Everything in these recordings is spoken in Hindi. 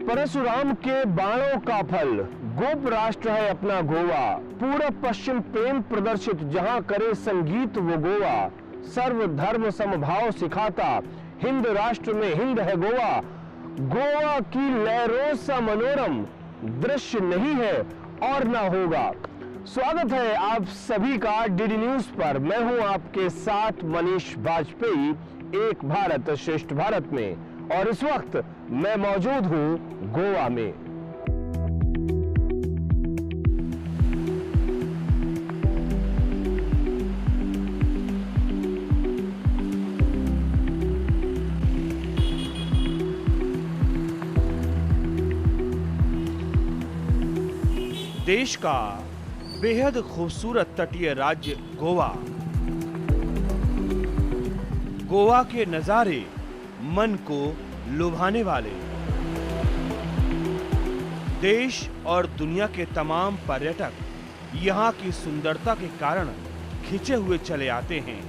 परशुराम के बाणों का फल, गोप राष्ट्र है अपना गोवा। पूरब पश्चिम प्रेम प्रदर्शित, जहां करे संगीत वो गोवा। सर्व धर्म समभाव सिखाता, हिंद राष्ट्र में हिंद है गोवा। गोवा की लहरों सा मनोरम दृश्य नहीं है और ना होगा। स्वागत है आप सभी का डीडी न्यूज पर। मैं हूं आपके साथ मनीष वाजपेयी, एक भारत श्रेष्ठ भारत में, और इस वक्त मैं मौजूद हूं गोवा में। देश का बेहद खूबसूरत तटीय राज्य गोवा। गोवा के नजारे मन को लुभाने वाले। देश और दुनिया के तमाम पर्यटक यहाँ की सुंदरता के कारण खिंचे हुए चले आते हैं।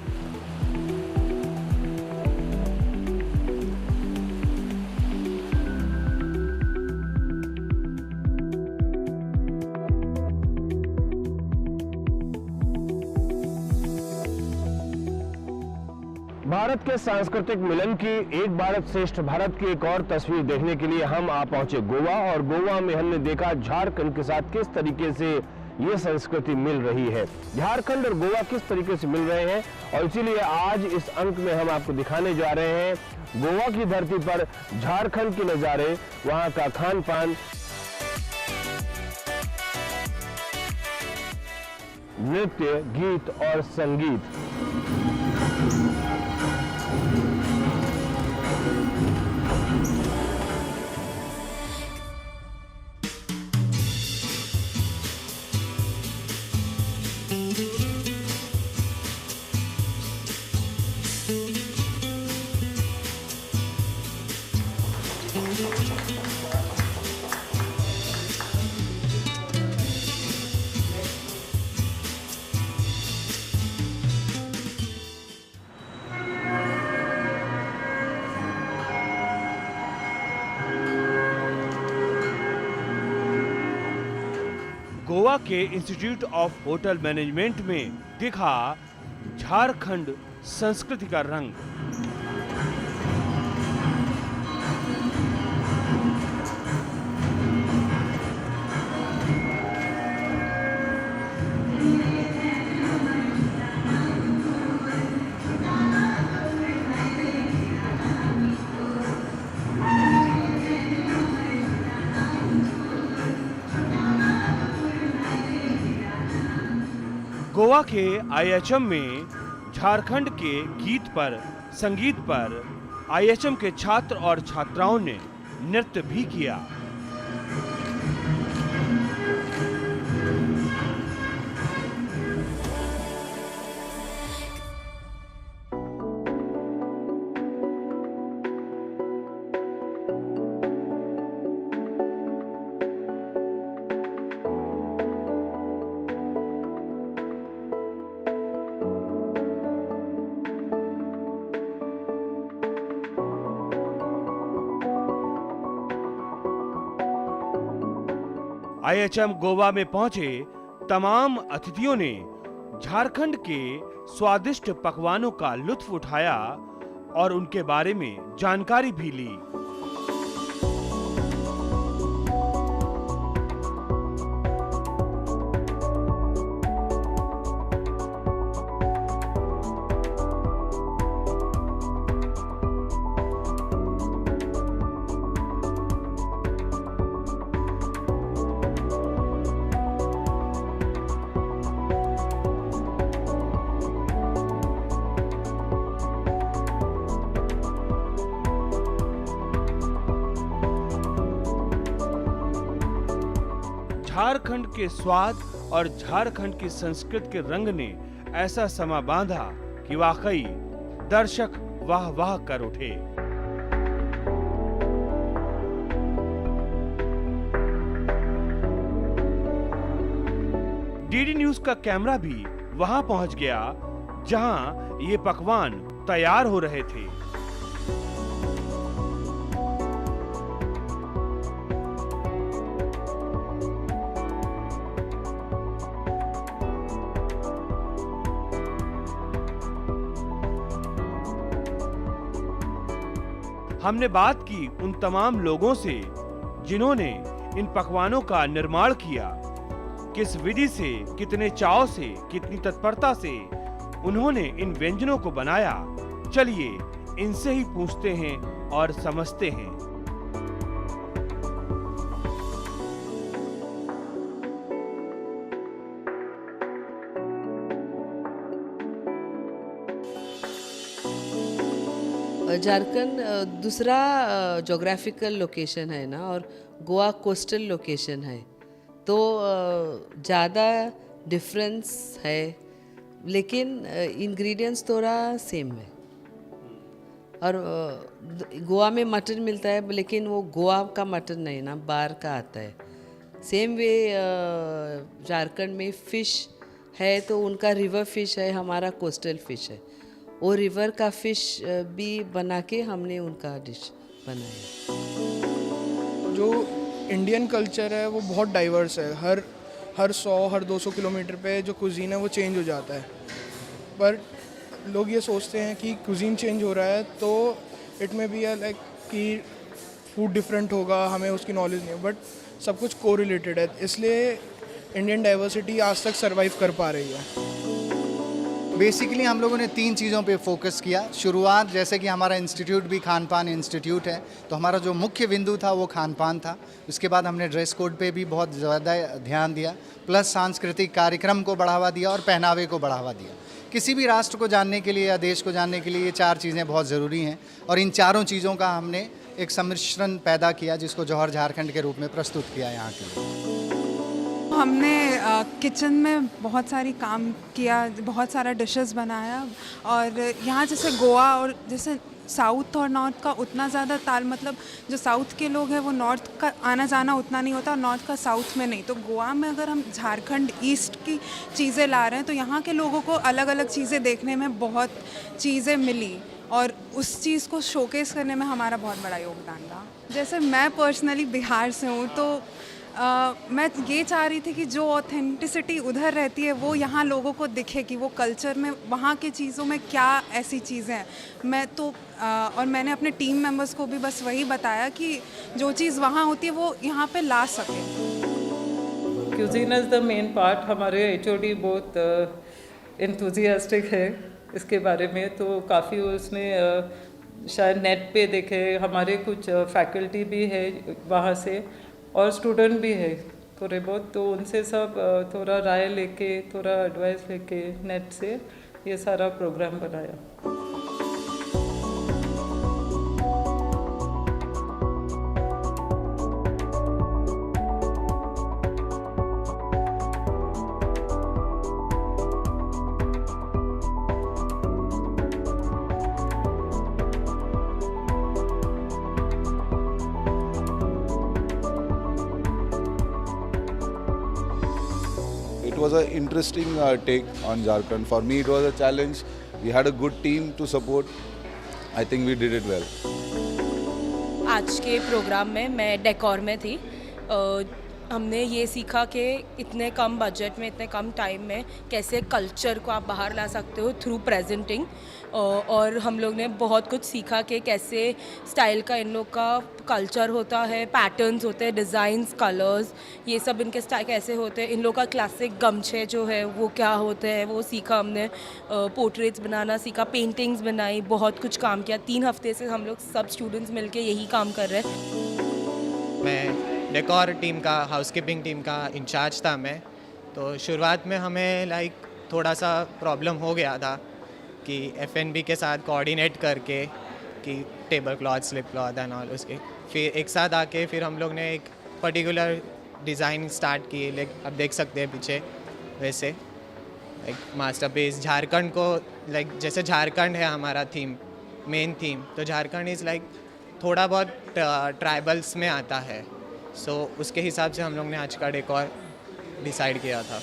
भारत के सांस्कृतिक मिलन की, एक भारत श्रेष्ठ भारत की एक और तस्वीर देखने के लिए हम आ पहुंचे गोवा। और गोवा में हमने देखा झारखंड के साथ किस तरीके से ये संस्कृति मिल रही है। झारखंड और गोवा किस तरीके से मिल रहे हैं, और इसीलिए आज इस अंक में हम आपको दिखाने जा रहे हैं गोवा की धरती पर झारखंड के नजारे, वहां का खान पान, नृत्य, गीत और संगीत। गोवा के इंस्टीट्यूट ऑफ होटल मैनेजमेंट में दिखा झारखंड संस्कृति का रंग। गोवा के आईएचएम में झारखंड के गीत पर, संगीत पर आईएचएम के छात्र और छात्राओं ने नृत्य भी किया। आईएचएम गोवा में पहुंचे तमाम अतिथियों ने झारखंड के स्वादिष्ट पकवानों का लुत्फ उठाया और उनके बारे में जानकारी भी ली। झारखंड के स्वाद और झारखंड की संस्कृति के रंग ने ऐसा समा बांधा कि वाकई दर्शक वाह वाह कर उठे। डीडी न्यूज का कैमरा भी वहां पहुंच गया जहां ये पकवान तैयार हो रहे थे। हमने बात की उन तमाम लोगों से जिन्होंने इन पकवानों का निर्माण किया। किस विधि से, कितने चाव से, कितनी तत्परता से उन्होंने इन व्यंजनों को बनाया, चलिए इनसे ही पूछते हैं और समझते हैं। झारखंड दूसरा जोग्राफिकल लोकेशन है ना, और गोवा कोस्टल लोकेशन है, तो ज़्यादा डिफरेंस है, लेकिन इंग्रेडिएंट्स थोड़ा सेम है। और गोवा में मटन मिलता है, लेकिन वो गोवा का मटन नहीं ना, बाहर का आता है। सेम वे झारखंड में फ़िश है तो उनका रिवर फिश है, हमारा कोस्टल फिश है। वो रिवर का फिश भी बना के हमने उनका डिश बनाया। जो इंडियन कल्चर है वो बहुत डाइवर्स है। हर 100 हर 200 किलोमीटर पे जो कुजीन है वो चेंज हो जाता है। पर लोग ये सोचते हैं कि कुजीन चेंज हो रहा है तो इट में बी लाइक कि फूड डिफरेंट होगा, हमें उसकी नॉलेज नहीं है, बट सब कुछ कोरिलेटेड है। इसलिए इंडियन डाइवर्सिटी आज तक सर्वाइव कर पा रही है। बेसिकली हम लोगों ने 3 चीज़ों पे फोकस किया। शुरुआत, जैसे कि हमारा इंस्टीट्यूट भी खान पान इंस्टीट्यूट है, तो हमारा जो मुख्य बिंदु था वो खान पान था। उसके बाद हमने ड्रेस कोड पे भी बहुत ज़्यादा ध्यान दिया, प्लस सांस्कृतिक कार्यक्रम को बढ़ावा दिया और पहनावे को बढ़ावा दिया। किसी भी राष्ट्र को जानने के लिए या देश को जानने के लिए ये 4 चीज़ें बहुत ज़रूरी हैं, और इन चारों चीज़ों का हमने एक सम्मिश्रण पैदा किया, जिसको जौहर झारखंड के रूप में प्रस्तुत किया यहाँ के लिए। हमने किचन में बहुत सारी काम किया, बहुत सारा डिशेस बनाया। और यहाँ जैसे गोवा और जैसे साउथ और नॉर्थ का उतना ज़्यादा ताल, मतलब जो साउथ के लोग हैं वो नॉर्थ का आना जाना उतना नहीं होता, और नॉर्थ का साउथ में नहीं। तो गोवा में अगर हम झारखंड ईस्ट की चीज़ें ला रहे हैं तो यहाँ के लोगों को अलग अलग चीज़ें देखने में बहुत चीज़ें मिली, और उस चीज़ को शोकेस करने में हमारा बहुत बड़ा योगदान रहा। जैसे मैं पर्सनली बिहार से हूँ, तो मैं ये चाह रही थी कि जो ऑथेंटिसिटी उधर रहती है वो यहाँ लोगों को दिखे, कि वो कल्चर में वहाँ के चीज़ों में क्या ऐसी चीज़ें हैं। मैं तो और मैंने अपने टीम मेंबर्स को भी बस वही बताया कि जो चीज़ वहाँ होती है वो यहाँ पे ला सके। Cuisine is the main part. हमारे HOD बहुत एंथुजियास्टिक है इसके बारे में, तो काफ़ी उसने शायद नेट पे देखे। हमारे कुछ फैकल्टी भी है वहाँ से और स्टूडेंट भी है थोड़े बहुत, तो उनसे सब थोड़ा राय लेके, थोड़ा एडवाइस लेके नेट से ये सारा प्रोग्राम बनाया। It was an interesting take on Jharkhand. For me, it was a challenge. We had a good team to support. I think we did it well. आज के प्रोग्राम में मैं डेकोर में थी। हमने ये सीखा कि इतने कम बजट में, इतने कम टाइम में कैसे कल्चर को आप बाहर ला सकते हो थ्रू प्रेजेंटिंग। और हम लोग ने बहुत कुछ सीखा कि कैसे स्टाइल का इन लोग का कल्चर होता है, पैटर्न्स होते हैं, डिज़ाइंस, कलर्स, ये सब इनके स्टाइल कैसे होते हैं। इन लोग का क्लासिक गमछे जो है वो क्या होते हैं वो सीखा हमने। पोर्ट्रेट्स बनाना सीखा, पेंटिंग्स बनाई, बहुत कुछ काम किया। 3 हफ्ते से हम लोग सब स्टूडेंट्स मिलके यही काम कर रहे हैं। मैं डेकोर टीम का, हाउसकीपिंग टीम का इंचार्ज था मैं। तो शुरुआत में हमें थोड़ा सा प्रॉब्लम हो गया था कि F&B के साथ कोऑर्डिनेट करके कि table cloth, slip cloth and all, उसके फिर एक साथ आके फिर हम लोग ने एक पर्टिकुलर डिज़ाइन स्टार्ट की। अब देख सकते हैं पीछे, वैसे एक मास्टरपीस झारखंड को, जैसे झारखंड है हमारा थीम, मेन थीम, तो झारखंड इज़ थोड़ा बहुत ट्राइबल्स में आता है। सो उसके हिसाब से हम लोग ने आज का डेकोर डिसाइड किया था।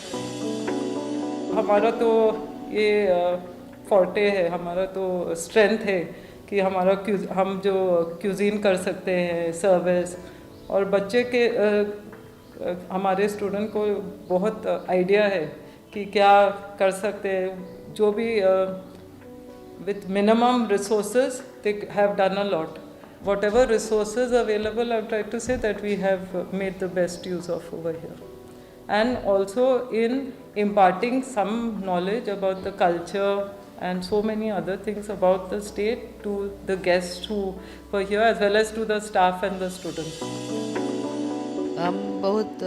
हमारा तो ये फोर्टे है, हमारा तो स्ट्रेंथ है कि हम जो क्यूजीन कर सकते हैं, सर्विस, और बच्चे के हमारे स्टूडेंट को बहुत आइडिया है कि क्या कर सकते हैं। जो भी with minimum resources they have done a lot. whatever resources available, I've tried to say that we have made the best use of over here. And also in imparting some knowledge about the culture and so many other things about the state to the guests who were here, as well as to the staff and the students. हम बहुत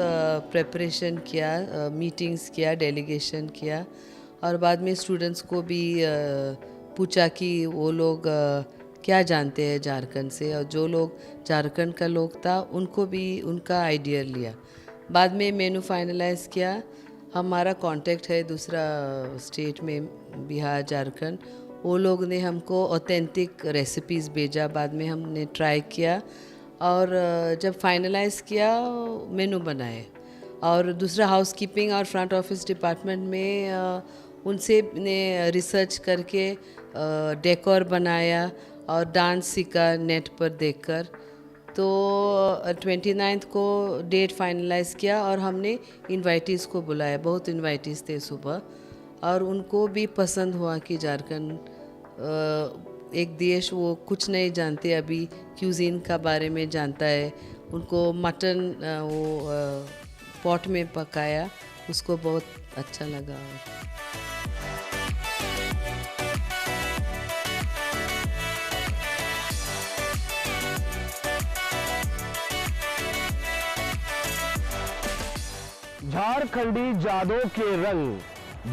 प्रेपरेशन किया, मीटिंग्स किया, डेलीगेशन किया और बाद में स्टूडेंट्स को भी पूछा कि वो लोग क्या जानते हैं झारखंड से, और जो लोग झारखंड का लोग था उनको भी उनका आइडिया लिया। बाद में मेनू फाइनलाइज किया। हमारा कांटेक्ट है दूसरा स्टेट में, बिहार, झारखंड, वो लोग ने हमको ऑथेंटिक रेसिपीज़ भेजा। बाद में हमने ट्राई किया और जब फाइनलाइज किया मेनू बनाए। और दूसरा हाउसकीपिंग और फ्रंट ऑफिस डिपार्टमेंट में उनसे ने रिसर्च करके डेकोर बनाया और डांस सीखा नेट पर देखकर। तो 29 को डेट फाइनलाइज किया और हमने इनवाइटीज़ को बुलाया। बहुत इनवाइटीज़ थे सुबह, और उनको भी पसंद हुआ कि झारखंड एक देश वो कुछ नहीं जानते, अभी क्यूजीन का बारे में जानता है। उनको मटन वो पॉट में पकाया, उसको बहुत अच्छा लगा। झारखंडी जादों के रंग,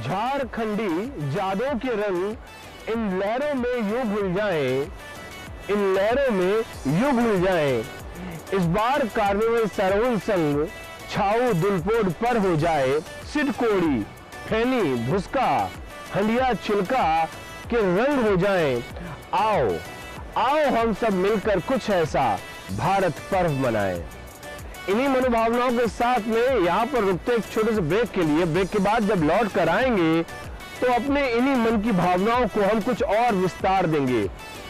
झारखंडी जादों के रंग इन लहरों में यूं घुल जाएं, इन लहरों में यूं घुल जाएं। इस बार कार्निवल सरहुल संग छाऊ दुलपोड पर हो जाए। सिटकोड़ी, फैनी, भुसका, हंडिया छिलका के रंग हो जाएं। आओ आओ हम सब मिलकर कुछ ऐसा भारत पर्व मनाएं। इन्हीं मनोभावनाओं के साथ में यहाँ पर रुकते एक छोटे से ब्रेक के लिए। ब्रेक के बाद जब लौट कर आएंगे तो अपने इन्हीं मन की भावनाओं को हम कुछ और विस्तार देंगे,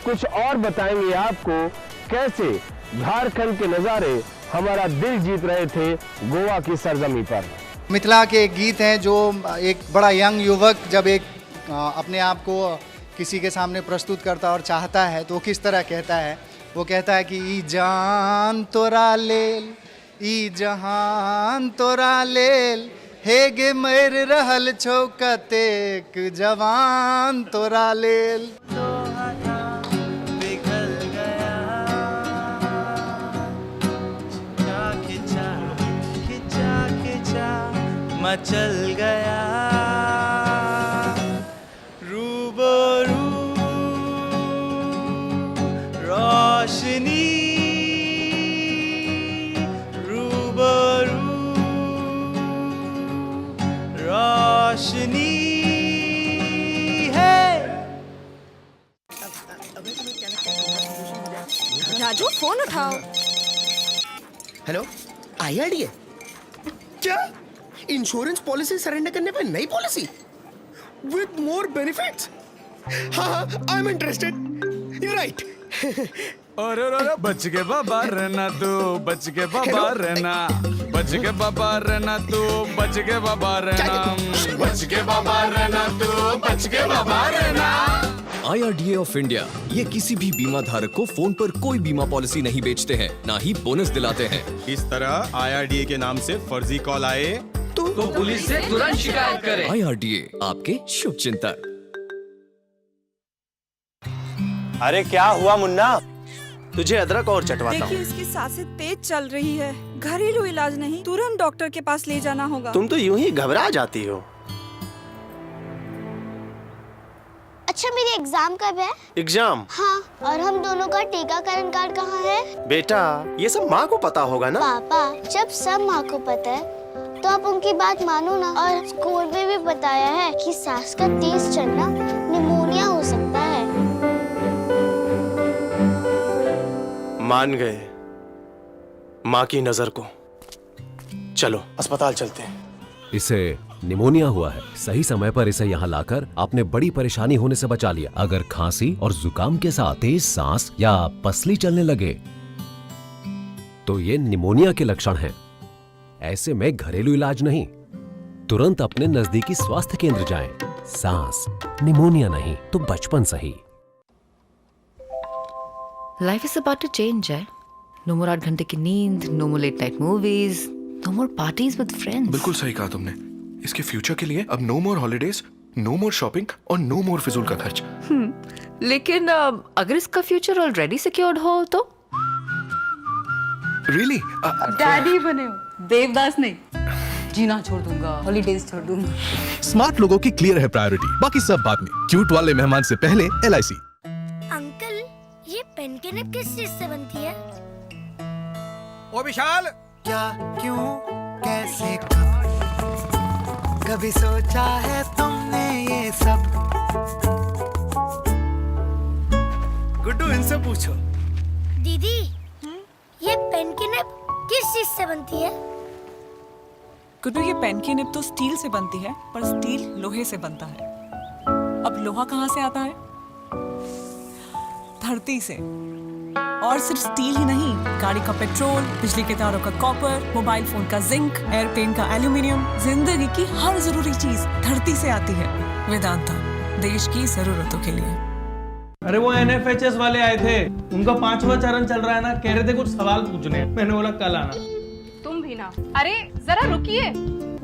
कुछ और बताएंगे आपको कैसे झारखंड के नज़ारे हमारा दिल जीत रहे थे गोवा की सरजमी पर। मिथिला के एक गीत हैं जो एक बड़ा यंग युवक जब एक अपने आप को किसी के सामने प्रस्तुत करता और चाहता है तो किस तरह कहता है। वो कहता है कि ई जान तोरा लेल, ई जहान तोरा लेल, हेगे मर रहल छौ कतेक जवान तोरा लेल। पिघल गया खिंचा खिंचा खिंचा मचल गया रूबरू रोशनी रोशनी है। राजू फोन उठाओ। हेलो, IRDA क्या? इंश्योरेंस पॉलिसी सरेंडर करने पे नई पॉलिसी विद मोर बेनिफिट्स? हाँ, I am interested. You right. अरे बच के बाबा रहना तू, बच के बाबा रहना, बच के बाबा रहना तू, बच के बाबा रहना, बच के बाबा रहना तू, बच के बाबा रहना। IRDA ऑफ इंडिया ये किसी भी बीमा धारक को फोन पर कोई बीमा पॉलिसी नहीं बेचते हैं, ना ही बोनस दिलाते हैं। इस तरह IRDA के नाम से फर्जी कॉल आए तो पुलिस से तुरंत शिकायत करें। IRDA आपके शुभ चिंतक। अरे क्या हुआ मुन्ना? तुझे अदरक और चटवाता हूँ। देखिए इसकी सांसें तेज चल रही है, घरेलू इलाज नहीं, तुरंत डॉक्टर के पास ले जाना होगा। तुम तो यूं ही घबरा जाती हो। अच्छा मेरी एग्जाम कब है? एग्जाम? हाँ, और हम दोनों का टीकाकरण कार्ड कहाँ है? बेटा ये सब माँ को पता होगा ना। पापा जब सब माँ को पता है तो आप उनकी बात मानो ना। और स्कूल में भी बताया है कि सांस का तेज चलना निमोनिया हो सकता है। मान गए माँ की नजर को। चलो अस्पताल चलते हैं। इसे निमोनिया हुआ है। सही समय पर इसे यहाँ लाकर आपने बड़ी परेशानी होने से बचा लिया। अगर खांसी और जुकाम के साथ तेज सांस या पसली चलने लगे तो ये निमोनिया के लक्षण हैं। ऐसे में घरेलू इलाज नहीं, तुरंत अपने नजदीकी स्वास्थ्य केंद्र जाएं। सांस निमोनिया नहीं तो बचपन सही। Life is about to change है. नो मोर 8 घंटे की नींद, no more late night movies, no more parties with friends. बिल्कुल सही कहा तुमने. इसके फ्यूचर के लिए अब no more holidays, no more shopping और नो मोर फिजूल का खर्च. लेकिन अगर इसका फ्यूचर ऑलरेडी सिक्योर्ड हो तो? रियली? डैडी बने हो, देवदास नहीं. जीना छोड़ दूंगा, हॉलीडेज छोड़ दूंगा. स्मार्ट लोगों की क्लियर है प्रायोरिटी, बाकी सब बाद में. क्यूट वाले मेहमान से पहले LIC. अंकल, ये पेन की निब किस चीज से बनती है? ओ विशाल, क्या, क्यों, कैसे, कभी सोचा है तुमने ये सब? गुड्डू इनसे पूछो. दीदी, ये पेन की निब किस चीज से बनती है? गुड्डू, ये पेन की निब तो स्टील से बनती है, पर स्टील लोहे से बनता है. अब लोहा कहाँ से आता है? धरती से. और सिर्फ स्टील ही नहीं, गाड़ी का पेट्रोल, बिजली के तारों का कॉपर, मोबाइल फोन का जिंक, एयरप्लेन का एल्यूमिनियम, जिंदगी की हर जरूरी चीज धरती से आती है. वेदांता, देश की जरूरतों के लिए. अरे वो NFHS वाले आए थे, उनका 5वां चरण चल रहा है ना, कह रहे थे कुछ सवाल पूछने. मैंने बोला कल आना. तुम भी ना. अरे जरा रुकिए.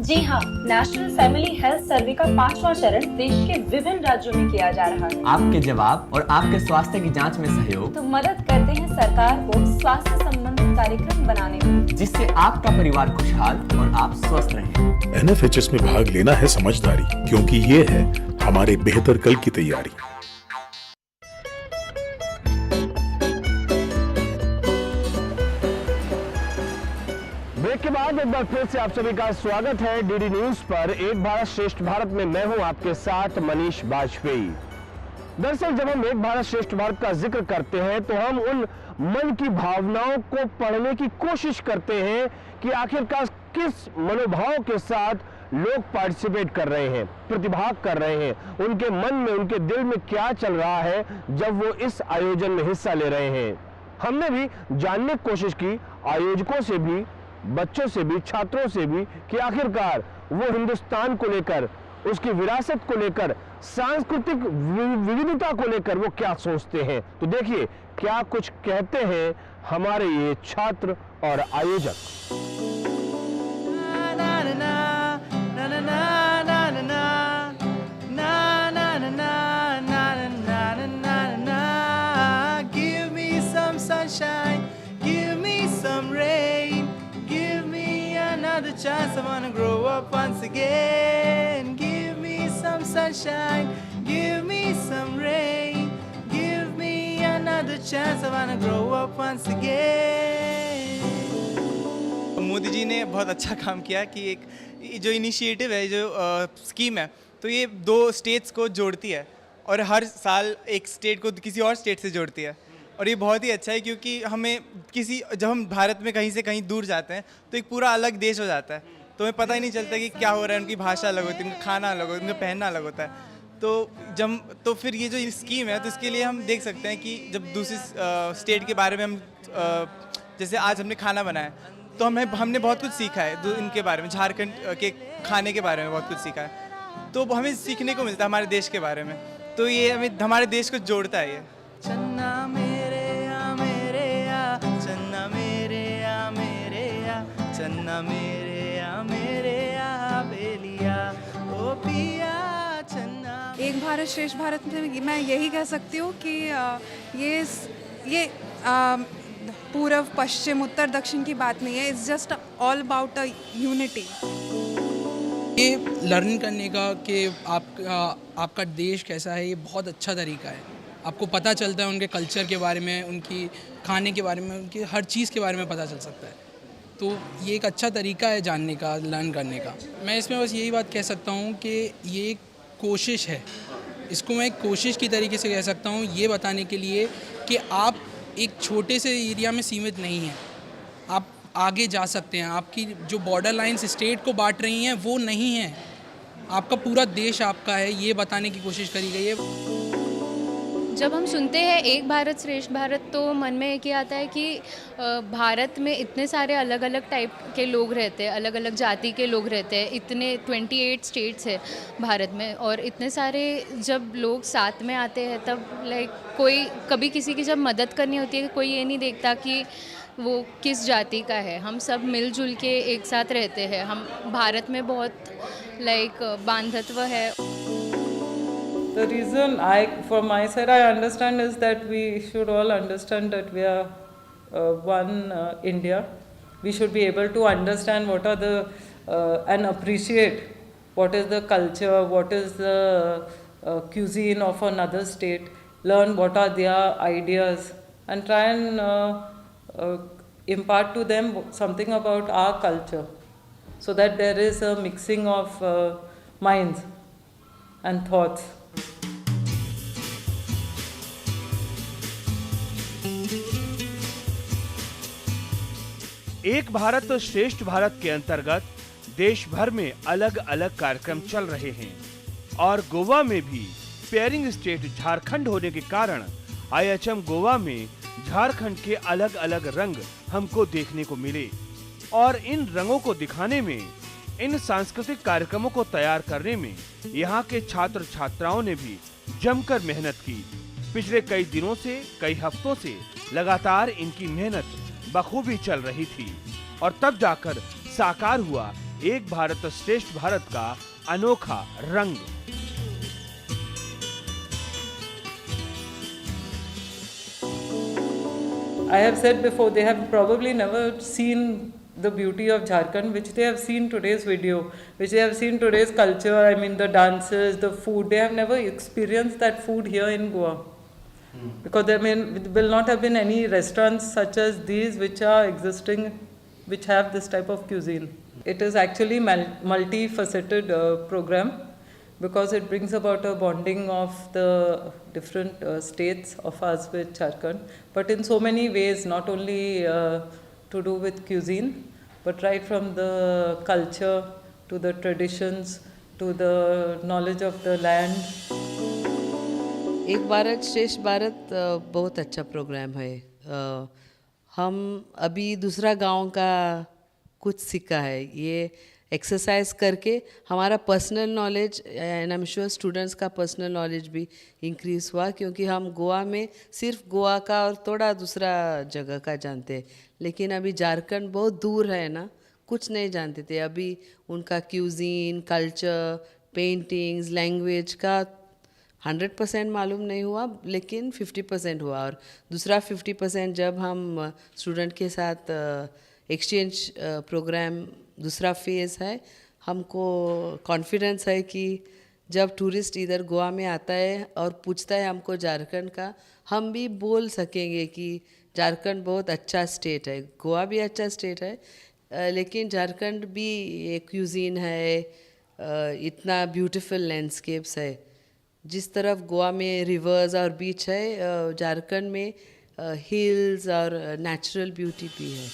जी हाँ, नेशनल फैमिली हेल्थ सर्वे का 5वां चरण देश के विभिन्न राज्यों में किया जा रहा है. आपके जवाब और आपके स्वास्थ्य की जांच में सहयोग तो मदद करते हैं सरकार को स्वास्थ्य संबंधित कार्यक्रम बनाने में, जिससे आपका परिवार खुशहाल और आप स्वस्थ रहें. NFHS में भाग लेना है समझदारी, क्योंकि ये है हमारे बेहतर कल की तैयारी. ब्रेक के बाद एक बार फिर से आप सभी का स्वागत है DD न्यूज पर. एक भारत श्रेष्ठ भारत में मैं हूं आपके साथ मनीष बाजपेयी. दरअसल जब हम एक भारत श्रेष्ठ भारत का जिक्र करते हैं तो हम उन मन की भावनाओं को पढ़ने की कोशिश करते हैं कि आखिरकार किस मनोभाव के साथ लोग पार्टिसिपेट कर रहे हैं, प्रतिभाग कर रहे हैं, उनके मन में, उनके दिल में क्या चल रहा है जब वो इस आयोजन में हिस्सा ले रहे हैं. हमने भी जानने की कोशिश की, आयोजकों से भी, बच्चों से भी, छात्रों से भी, कि आखिरकार वो हिंदुस्तान को लेकर, उसकी विरासत को लेकर, सांस्कृतिक विविधता को लेकर वो क्या सोचते हैं. तो देखिए क्या कुछ कहते हैं हमारे ये छात्र और आयोजक. Give me some sunshine, give me some rain, give me another chance. I wanna grow up once again. Give me some sunshine, give me some rain, give me another chance. I wanna grow up once again. Modi ji ने बहुत अच्छा काम किया कि एक जो इनिशिएटिव है, जो स्कीम है, तो ये 2 स्टेट्स को जोड़ती है और हर साल एक स्टेट को किसी और स्टेट से जोड़ती है. और ये बहुत ही अच्छा है क्योंकि हमें जब हम भारत में कहीं से कहीं दूर जाते हैं तो एक पूरा अलग देश हो जाता है, तो हमें पता ही नहीं चलता कि क्या हो रहा है. उनकी भाषा अलग होती है, उनका खाना अलग होता है, उनका पहनना अलग होता है. तो फिर ये जो स्कीम है, तो इसके लिए हम देख सकते हैं कि जब दूसरी स्टेट के बारे में हम जैसे आज हमने खाना बनाया तो हमने बहुत कुछ सीखा है इनके बारे में, झारखंड के खाने के बारे में बहुत कुछ सीखा है. तो हमें सीखने को मिलता है हमारे देश के बारे में. तो ये हमारे देश को जोड़ता है. ये चन्ना मेरे आ, चन्ना मेरे आ, चन्ना मेरे आ, बेलिया ओ पिया चन्ना. एक भारत श्रेष्ठ भारत में मैं यही कह सकती हूँ कि ये पूर्व पश्चिम उत्तर दक्षिण की बात नहीं है. It's just all about a unity. ये लर्न करने का कि आपका देश कैसा है, ये बहुत अच्छा तरीका है. आपको पता चलता है उनके कल्चर के बारे में, उनकी खाने के बारे में, उनकी हर चीज़ के बारे में पता चल सकता है. तो ये एक अच्छा तरीका है जानने का, लर्न करने का. मैं इसमें बस यही बात कह सकता हूँ कि ये एक कोशिश है. इसको मैं एक कोशिश की तरीके से कह सकता हूँ, ये बताने के लिए कि आप एक छोटे से एरिया में सीमित नहीं हैं, आप आगे जा सकते हैं. आपकी जो बॉर्डर लाइंस स्टेट को बांट रही हैं वो नहीं है, आपका पूरा देश आपका है, ये बताने की कोशिश करी गई है. जब हम सुनते हैं एक भारत श्रेष्ठ भारत तो मन में एक ही आता है कि भारत में इतने सारे अलग अलग टाइप के लोग रहते हैं, अलग अलग जाति के लोग रहते हैं, इतने 28 स्टेट्स है भारत में, और इतने सारे जब लोग साथ में आते हैं तब लाइक कोई कभी किसी की जब मदद करनी होती है कोई ये नहीं देखता कि वो किस जाति का है, हम सब मिलजुल के एक साथ रहते हैं। हम भारत में बहुत लाइक बांधत्व है। The reason from my side, I understand is that we should all understand that we are one India. We should be able to understand what are the and appreciate what is the culture, what is the cuisine of another state, learn what are their ideas, and try and impart to them something about our culture, so that there is a mixing of minds and thoughts. एक भारत श्रेष्ठ भारत के अंतर्गत देश भर में अलग अलग कार्यक्रम चल रहे हैं और गोवा में भी पेयरिंग स्टेट झारखंड होने के कारण IHM गोवा में झारखंड के अलग अलग रंग हमको देखने को मिले और इन रंगों को दिखाने में, इन सांस्कृतिक कार्यक्रमों को तैयार करने में यहाँ के छात्र छात्राओं ने भी जमकर मेहनत की। पिछले कई दिनों से, कई हफ्तों से लगातार इनकी मेहनत बखूबी चल रही थी और तब जाकर साकार हुआ एक भारत श्रेष्ठ भारत का अनोखा रंग। I have said before, they have probably never seen the beauty of Jharkhand, which they have seen today's video, which they have seen today's culture, I mean the dances, the food. They have never experienced that food here in Goa. Because there will not have been any restaurants such as these which are existing, which have this type of cuisine. It is actually multi-faceted program because it brings about a bonding of the different states of us with Jharkhand, but in so many ways, not only to do with cuisine, but right from the culture to the traditions to the knowledge of the land. एक भारत श्रेष्ठ भारत बहुत अच्छा प्रोग्राम है। हम अभी दूसरा गांव का कुछ सीखा है। ये एक्सरसाइज करके हमारा personal knowledge and I am sure students का पर्सनल नॉलेज भी इंक्रीज़ हुआ, क्योंकि हम गोवा में सिर्फ गोवा का और थोड़ा दूसरा जगह का जानते हैं, लेकिन अभी झारखंड बहुत दूर है ना, कुछ नहीं जानते थे। अभी उनका क्यूजीन, कल्चर, पेंटिंग्स, लैंग्वेज का 100% मालूम नहीं हुआ, लेकिन 50% हुआ। और दूसरा 50% जब हम स्टूडेंट के साथ एक्सचेंज प्रोग्राम दूसरा फेज़ है, हमको कॉन्फिडेंस है कि जब टूरिस्ट इधर गोवा में आता है और पूछता है हमको झारखंड का, हम भी बोल सकेंगे कि झारखंड बहुत अच्छा स्टेट है। गोवा भी अच्छा स्टेट है, लेकिन झारखंड भी एक क्यूजीन है, इतना ब्यूटीफुल लैंडस्केप्स है। जिस तरफ गोवा में रिवर्स और बीच है, झारखंड में हिल्स और नेचुरल ब्यूटी भी है।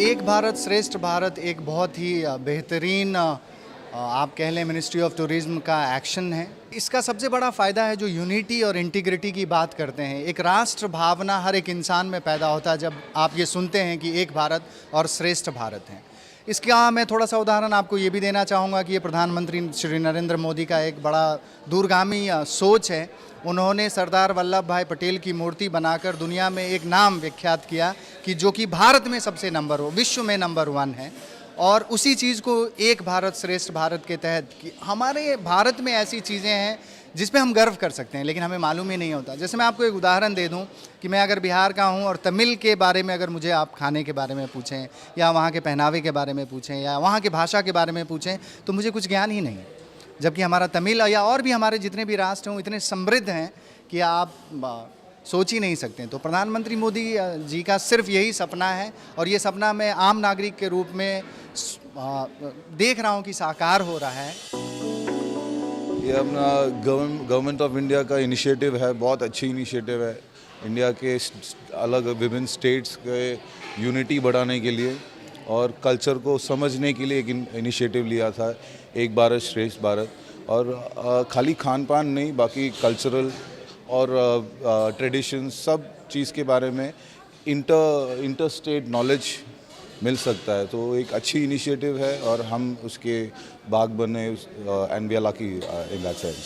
एक भारत श्रेष्ठ भारत एक बहुत ही बेहतरीन आप कह लें मिनिस्ट्री ऑफ टूरिज्म का एक्शन है। इसका सबसे बड़ा फ़ायदा है जो यूनिटी और इंटीग्रिटी की बात करते हैं, एक राष्ट्र भावना हर एक इंसान में पैदा होता है जब आप ये सुनते हैं कि एक भारत और श्रेष्ठ भारत है। इसका मैं थोड़ा सा उदाहरण आपको ये भी देना चाहूँगा कि ये प्रधानमंत्री श्री नरेंद्र मोदी का एक बड़ा दूरगामी सोच है। उन्होंने सरदार वल्लभ भाई पटेल की मूर्ति बनाकर दुनिया में एक नाम विख्यात किया कि जो कि भारत में सबसे नंबर 1, विश्व में नंबर 1 है। और उसी चीज़ को एक भारत श्रेष्ठ भारत के तहत कि हमारे भारत में ऐसी चीज़ें हैं जिस पे हम गर्व कर सकते हैं, लेकिन हमें मालूम ही नहीं होता। जैसे मैं आपको एक उदाहरण दे दूं कि मैं अगर बिहार का हूं और तमिल के बारे में अगर मुझे आप खाने के बारे में पूछें या वहाँ के पहनावे के बारे में पूछें या वहाँ की भाषा के बारे में पूछें तो मुझे कुछ ज्ञान ही नहीं है, जबकि हमारा तमिल या और भी हमारे जितने भी राष्ट्र हों इतने समृद्ध हैं कि आप सोच ही नहीं सकते। तो प्रधानमंत्री मोदी जी का सिर्फ यही सपना है और ये सपना मैं आम नागरिक के रूप में देख रहा हूँ कि साकार हो रहा है। ये अपना गवर्नमेंट ऑफ इंडिया का इनिशिएटिव है, बहुत अच्छी इनिशिएटिव है। इंडिया के अलग विभिन्न स्टेट्स के यूनिटी बढ़ाने के लिए और कल्चर को समझने के लिए एक इनिशिएटिव लिया था, एक भारत श्रेष्ठ भारत। और खाली खान पान नहीं, बाकी कल्चरल और ट्रेडिशन सब चीज़ के बारे में इंटर स्टेट नॉलेज मिल सकता है। तो एक अच्छी इनिशिएटिव है और हम उसके भाग बने and we are lucky in that sense.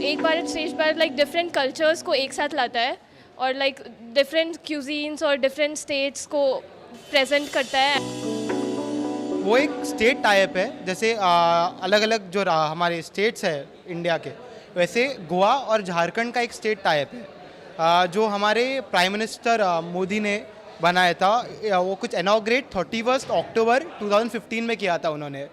एक भारत श्रेष्ठ भारत लाइक डिफरेंट कल्चर्स को एक साथ लाता है और लाइक डिफरेंट क्यूजीन्स और डिफरेंट स्टेट्स को प्रेजेंट करता है। वो एक स्टेट टाइप है, जैसे अलग अलग जो हमारे स्टेट्स है इंडिया के, वैसे गोवा और झारखंड का एक स्टेट टाइप है जो हमारे प्राइम मिनिस्टर मोदी ने बनाया था। वो कुछ इनॉग्रेट 31 अक्टूबर 2015 में किया था उन्होंने,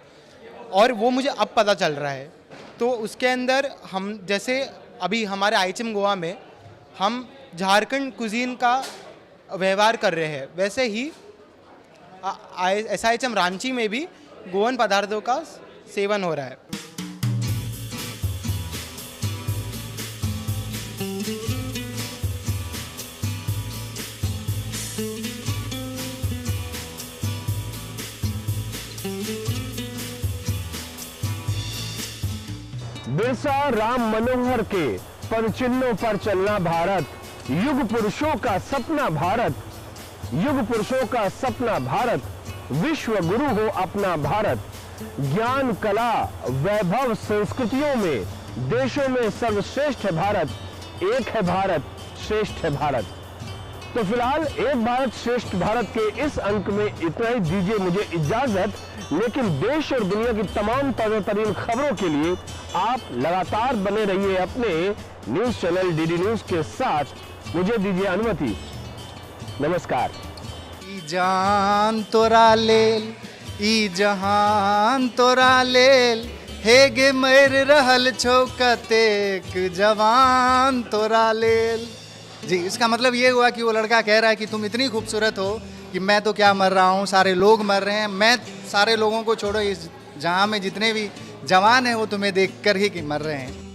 और वो मुझे अब पता चल रहा है। तो उसके अंदर हम जैसे अभी हमारे आईएचएम गोवा में हम झारखंड कुजीन का व्यवहार कर रहे हैं, वैसे ही एसआईएचएम रांची में भी गोवन पदार्थों का सेवन हो रहा है। बिरसा राम मनोहर के पदचिन्हों पर चलना भारत, युग पुरुषों का सपना भारत, युग पुरुषों का सपना भारत, विश्व गुरु हो अपना भारत, ज्ञान कला वैभव संस्कृतियों में देशों में सर्वश्रेष्ठ है भारत, एक है भारत श्रेष्ठ है भारत। तो फिलहाल एक भारत श्रेष्ठ भारत के इस अंक में इतना ही, दीजिए मुझे इजाजत। लेकिन देश और दुनिया की तमाम ताजा तरीन खबरों के लिए आप लगातार बने रहिए अपने न्यूज चैनल डीडी न्यूज के साथ। मुझे दीजिए अनुमति, नमस्कार। ई जान तोरा लेल, ई जहान तोरा लेल, हेगे मर रहल छौ कतेक जवान तोरा लेल। जी, इसका मतलब ये हुआ कि वो लड़का कह रहा है कि तुम इतनी खूबसूरत हो कि मैं तो क्या मर रहा हूँ, सारे लोग मर रहे हैं, मैं सारे लोगों को छोड़ो, इस जहाँ में जितने भी जवान हैं वो तुम्हें देख कर ही कि मर रहे हैं।